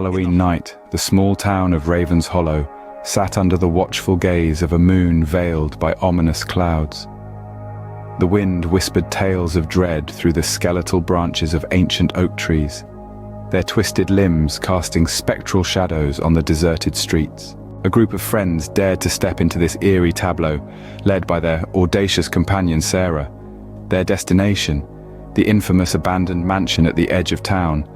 Halloween night, the small town of Ravens Hollow sat under the watchful gaze of a moon veiled by ominous clouds. The wind whispered tales of dread through the skeletal branches of ancient oak trees, their twisted limbs casting spectral shadows on the deserted streets. A group of friends dared to step into this eerie tableau, led by their audacious companion Sarah. Their destination, the infamous abandoned mansion at the edge of town.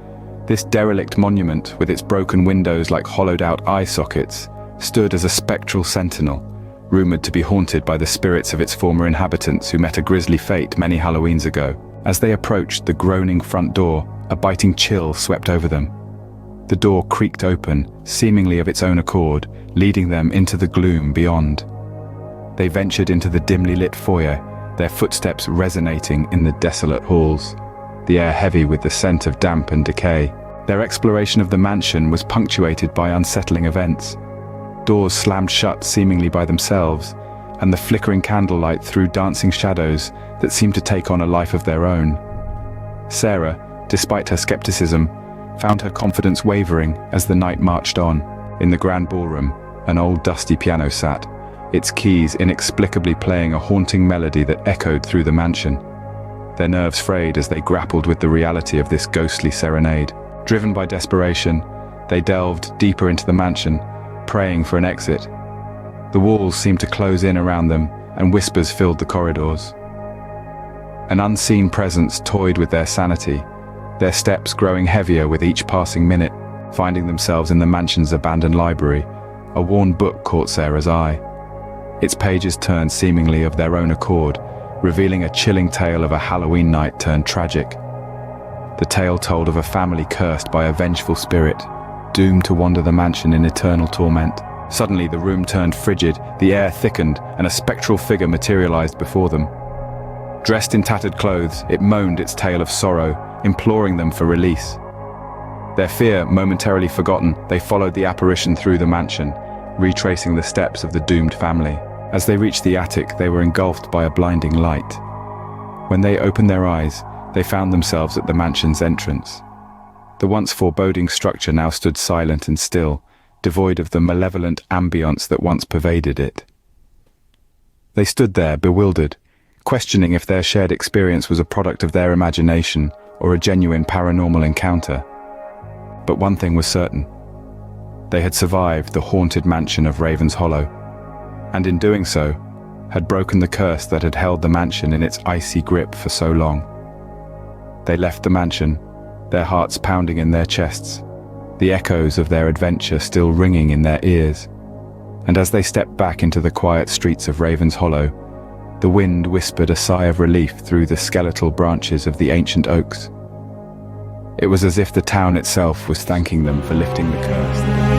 This derelict monument, with its broken windows like hollowed-out eye sockets, stood as a spectral sentinel, rumored to be haunted by the spirits of its former inhabitants who met a grisly fate many Halloweens ago. As they approached the groaning front door, a biting chill swept over them. The door creaked open, seemingly of its own accord, leading them into the gloom beyond. They ventured into the dimly lit foyer, their footsteps resonating in the desolate halls, the air heavy with the scent of damp and decay. Their exploration of the mansion was punctuated by unsettling events. Doors slammed shut seemingly by themselves, and the flickering candlelight threw dancing shadows that seemed to take on a life of their own. Sarah, despite her skepticism, found her confidence wavering as the night marched on. In the grand ballroom, an old dusty piano sat, its keys inexplicably playing a haunting melody that echoed through the mansion. Their nerves frayed as they grappled with the reality of this ghostly serenade. Driven by desperation, they delved deeper into the mansion, praying for an exit. The walls seemed to close in around them, and whispers filled the corridors. An unseen presence toyed with their sanity, their steps growing heavier with each passing minute. Finding themselves in the mansion's abandoned library, a worn book caught Sarah's eye. Its pages turned seemingly of their own accord, revealing a chilling tale of a Halloween night turned tragic. The tale told of a family cursed by a vengeful spirit, doomed to wander the mansion in eternal torment. Suddenly the room turned frigid, the air thickened, and a spectral figure materialized before them. Dressed in tattered clothes, it moaned its tale of sorrow, imploring them for release. Their fear momentarily forgotten, they followed the apparition through the mansion, retracing the steps of the doomed family. As they reached the attic, they were engulfed by a blinding light. When they opened their eyes, they found themselves at the mansion's entrance. The once foreboding structure now stood silent and still, devoid of the malevolent ambience that once pervaded it. They stood there, bewildered, questioning if their shared experience was a product of their imagination or a genuine paranormal encounter. But one thing was certain. They had survived the haunted mansion of Ravens Hollow, and in doing so, had broken the curse that had held the mansion in its icy grip for so long. They left the mansion, their hearts pounding in their chests, the echoes of their adventure still ringing in their ears. And as they stepped back into the quiet streets of Ravens Hollow, the wind whispered a sigh of relief through the skeletal branches of the ancient oaks. It was as if the town itself was thanking them for lifting the curse that had